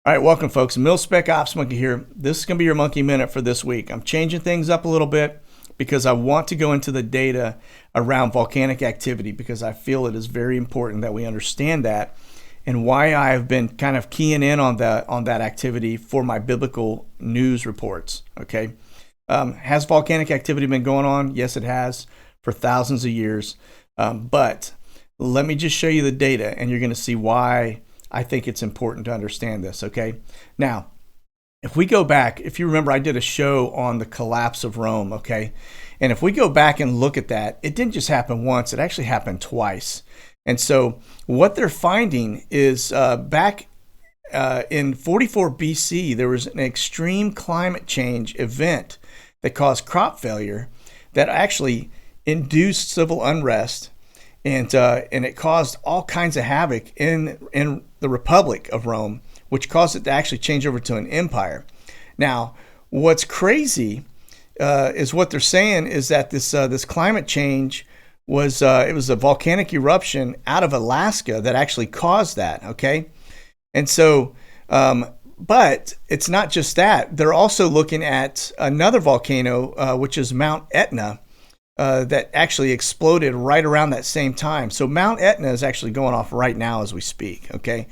All right, welcome folks. Mil-Spec Ops Monkey here. This is going to be your Monkey Minute for this week. I'm changing things up a little bit because I want to go into the data around volcanic activity because I feel it is very important that we understand that and why I have been kind of keying in on that activity for my biblical news reports. Okay, has volcanic activity been going on? Yes, it has for thousands of years. But let me just show you the data, and you're going to see why I think it's important to understand this, okay? Now, if we go back, if you remember, I did a show on the collapse of Rome, okay? And if we go back and look at that, it didn't just happen once, it actually happened twice. And so what they're finding is back in 44 BC, there was an extreme climate change event that caused crop failure that actually induced civil unrest. And it caused all kinds of havoc in the Republic of Rome, which caused it to actually change over to an empire. Now, what's crazy is what they're saying is that this climate change was it was a volcanic eruption out of Alaska that actually caused that. Okay, and so but it's not just that. They're also looking at another volcano, which is Mount Etna. That actually exploded right around that same time. So Mount Etna is actually going off right now as we speak, okay?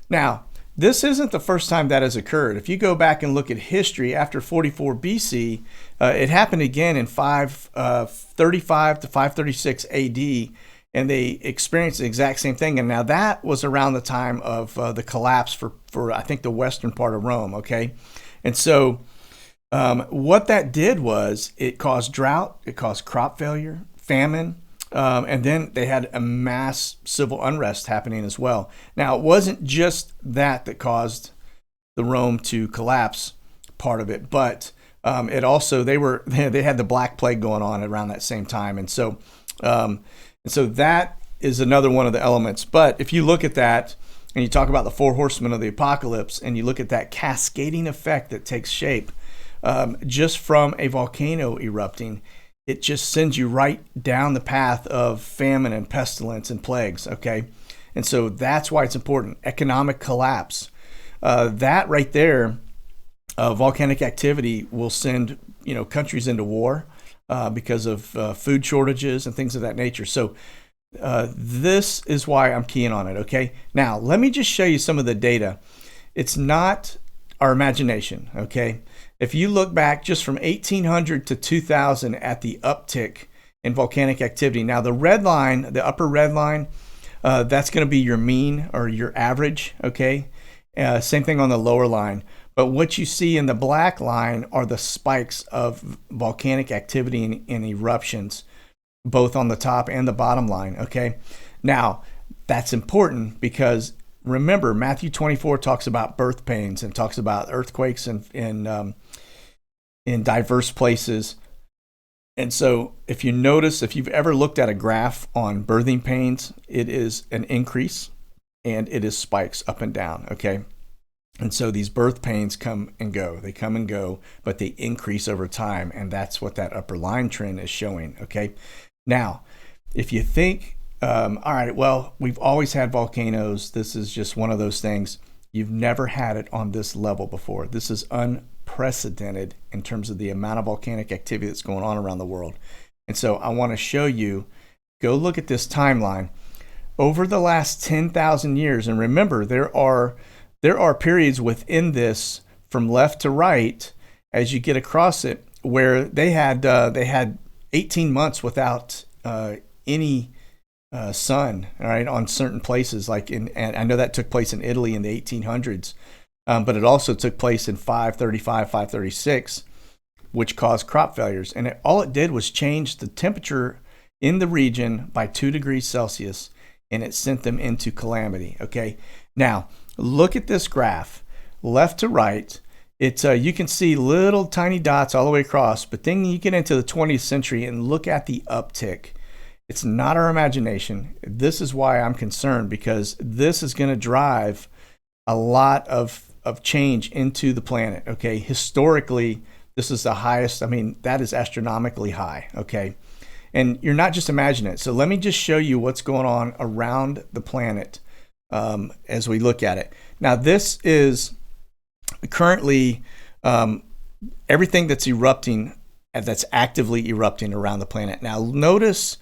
Now, this isn't the first time that has occurred. If you go back and look at history after 44 BC, it happened again in 535 to 536 AD, and they experienced the exact same thing. And now that was around the time of the collapse for I think the western part of Rome, okay? And so what that did was it caused drought, it caused crop failure, famine, and then they had a mass civil unrest happening as well. Now, it wasn't just that caused the Rome to collapse, part of it, but it also they had the Black Plague going on around that same time, and so that is another one of the elements. But if you look at that and you talk about the four horsemen of the apocalypse, and you look at that cascading effect that takes shape. Just from a volcano erupting, it just sends you right down the path of famine and pestilence and plagues, okay? And so that's why it's important. Economic collapse. That right there, volcanic activity will send countries into war because of food shortages and things of that nature. So this is why I'm keying on it, okay? Now, let me just show you some of the data. It's not our imagination, okay? If you look back just from 1800 to 2000 at the uptick in volcanic activity, now the red line, the upper red line, that's going to be your mean or your average, okay? Same thing on the lower line. But what you see in the black line are the spikes of volcanic activity and eruptions, both on the top and the bottom line, okay? Now, that's important because remember, Matthew 24 talks about birth pains and talks about earthquakes in diverse places. And so if you notice, if you've ever looked at a graph on birthing pains, it is an increase and it is spikes up and down, okay? And so these birth pains come and go. They come and go, but they increase over time, and that's what that upper line trend is showing, okay? Now, if you think, all right, well, we've always had volcanoes. This is just one of those things. You've never had it on this level before. This is unprecedented in terms of the amount of volcanic activity that's going on around the world. And so I want to show you, go look at this timeline. Over the last 10,000 years, and remember, there are periods within this from left to right as you get across it where they had 18 months without any sun, all right, on certain places, and I know that took place in Italy in the 1800s, but it also took place in 535, 536, which caused crop failures. And all it did was change the temperature in the region by 2 degrees Celsius, and it sent them into calamity, okay? Now, look at this graph, left to right. It's you can see little tiny dots all the way across, but then you get into the 20th century and look at the uptick. It's not our imagination. This is why I'm concerned, because this is going to drive a lot of change into the planet, okay? Historically, this is the highest. I mean, that is astronomically high, okay? And you're not just imagining it. So let me just show you what's going on around the planet as we look at it. Now, this is currently everything that's erupting, that's actively erupting around the planet. Now, notice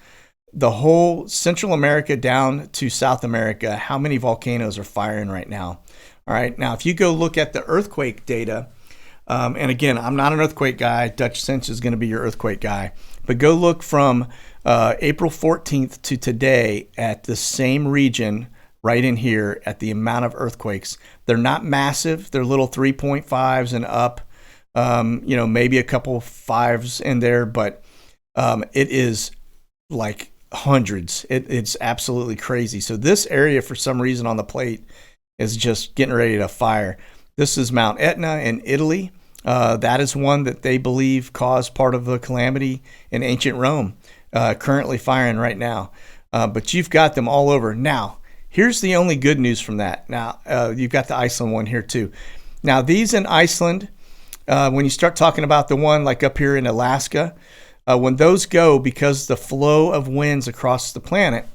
the whole Central America down to South America, how many volcanoes are firing right now. All right. Now, if you go look at the earthquake data, and again, I'm not an earthquake guy. Dutch Cinch is going to be your earthquake guy. But go look from April 14th to today at the same region right in here at the amount of earthquakes. They're not massive. They're little 3.5s and up, maybe a couple fives in there, but it is like hundreds. It's absolutely crazy. So this area, for some reason on the plate, is just getting ready to fire. This is Mount Etna in Italy. That is one that they believe caused part of the calamity in ancient Rome, currently firing right now. But you've got them all over. Now, here's the only good news from that. Now, you've got the Iceland one here too. Now, these in Iceland, when you start talking about the one like up here in Alaska, when those go, because the flow of winds across the planet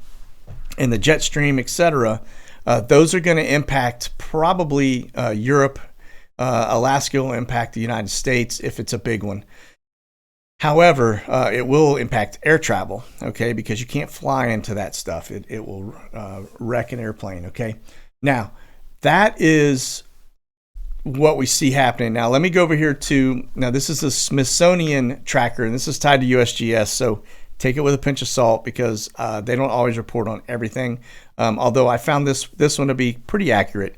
and the jet stream, etc., those are going to impact probably Europe. Alaska will impact the United States if it's a big one. However, it will impact air travel, okay, because you can't fly into that stuff. It will wreck an airplane, okay? Now, that is what we see happening. Now, let me go over here to, now this is the Smithsonian Tracker, and this is tied to USGS, so take it with a pinch of salt because they don't always report on everything, although I found this one to be pretty accurate.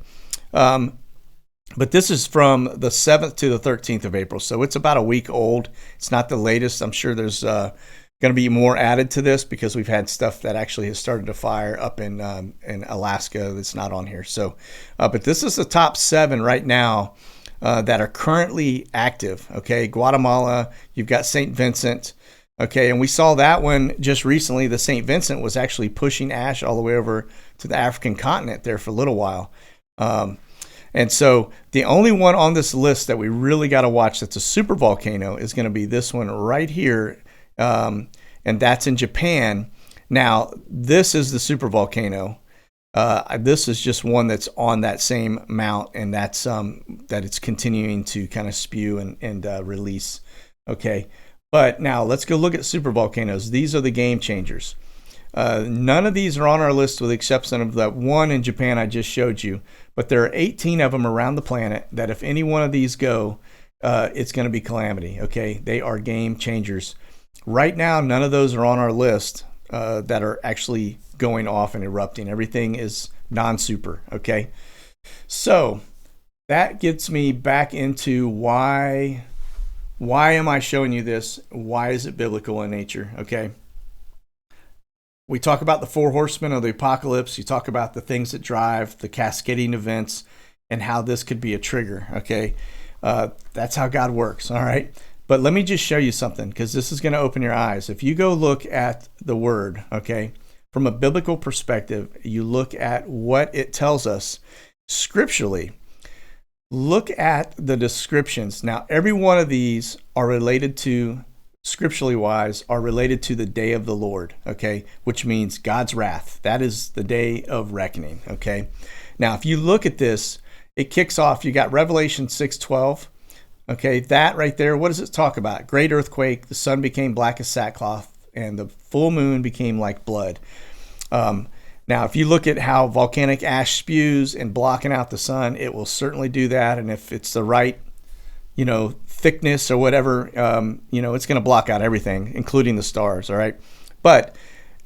But this is from the 7th to the 13th of April, so it's about a week old. It's not the latest. I'm sure there's going to be more added to this because we've had stuff that actually has started to fire up in Alaska that's not on here. So, but this is the top 7 right now that are currently active. Okay, Guatemala, you've got St. Vincent. Okay, and we saw that one just recently. The St. Vincent was actually pushing ash all the way over to the African continent there for a little while. And so the only one on this list that we really got to watch that's a super volcano is going to be this one right here, and that's in Japan. Now, this is the super volcano. This is just one that's on that same mount, and that's that it's continuing to kind of spew and release. Okay, but now let's go look at super volcanoes. These are the game changers. None of these are on our list with the exception of that one in Japan I just showed you. But there are 18 of them around the planet that if any one of these go, it's going to be calamity. Okay, they are game changers. Right now, none of those are on our list that are actually going off and erupting. Everything is non-super. Okay, so that gets me back into why am I showing you this? Why is it biblical in nature? Okay. We talk about the 4 horsemen of the apocalypse. You talk about the things that drive the cascading events and how this could be a trigger, okay? That's how God works, all right? But let me just show you something because this is going to open your eyes. If you go look at the word, okay, from a biblical perspective, you look at what it tells us scripturally. Look at the descriptions. Now, every one of these are related to, scripturally wise, are related to the day of the Lord, okay, which means God's wrath. That is the day of reckoning, okay. Now, if you look at this, it kicks off, you got Revelation 6:12, okay, that right there, what does it talk about? Great earthquake, the sun became black as sackcloth, and the full moon became like blood. Now, if you look at how volcanic ash spews and blocking out the sun, it will certainly do that, and if it's the right, thickness or whatever, it's going to block out everything, including the stars, all right? But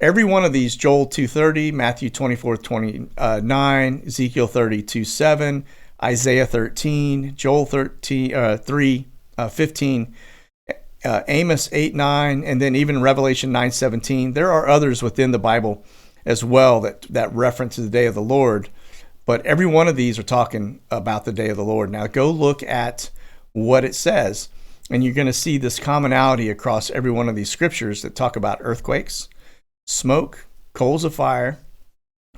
every one of these, Joel 2:30, Matthew 24:29, Ezekiel 32:7, Isaiah 13, Joel 3:15, Amos 8:9, and then even Revelation 9:17. There are others within the Bible as well that reference the day of the Lord, but every one of these are talking about the day of the Lord. Now go look at what it says, and you're going to see this commonality across every one of these scriptures that talk about earthquakes, smoke, coals of fire,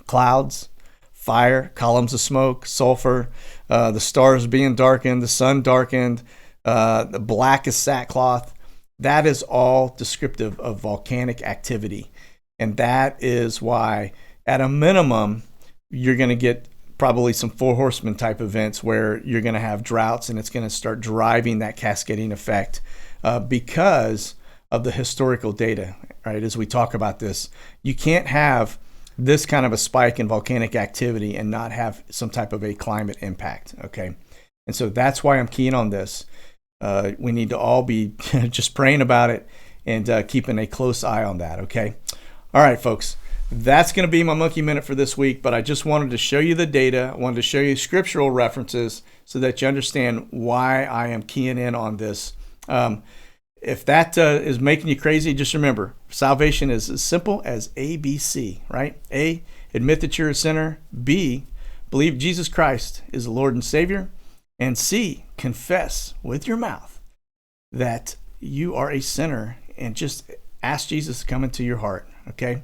clouds, fire, columns of smoke, sulfur, the stars being darkened, the sun darkened, the black as sackcloth. That is all descriptive of volcanic activity, and that is why, at a minimum, you're going to get probably some four horsemen type events where you're going to have droughts, and it's going to start driving that cascading effect because of the historical data, right? As we talk about this, you can't have this kind of a spike in volcanic activity and not have some type of a climate impact, okay? And so that's why I'm keen on this. We need to all be just praying about it and keeping a close eye on that, okay? All right, folks. That's going to be my monkey minute for this week, but I just wanted to show you the data. I wanted to show you scriptural references so that you understand why I am keying in on this. If that is making you crazy, just remember, salvation is as simple as ABC, right? A, admit that you're a sinner. B, believe Jesus Christ is the Lord and Savior. And C, confess with your mouth that you are a sinner and just ask Jesus to come into your heart, okay?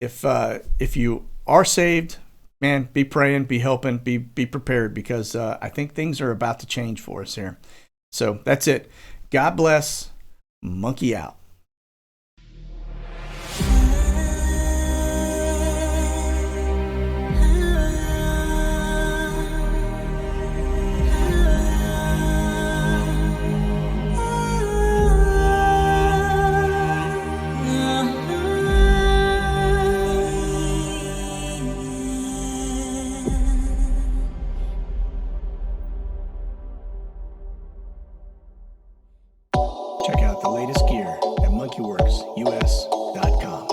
If you are saved, man, be praying, be helping, be prepared, because I think things are about to change for us here. So that's it. God bless. Monkey out. Check out the latest gear at monkeywerxus.com.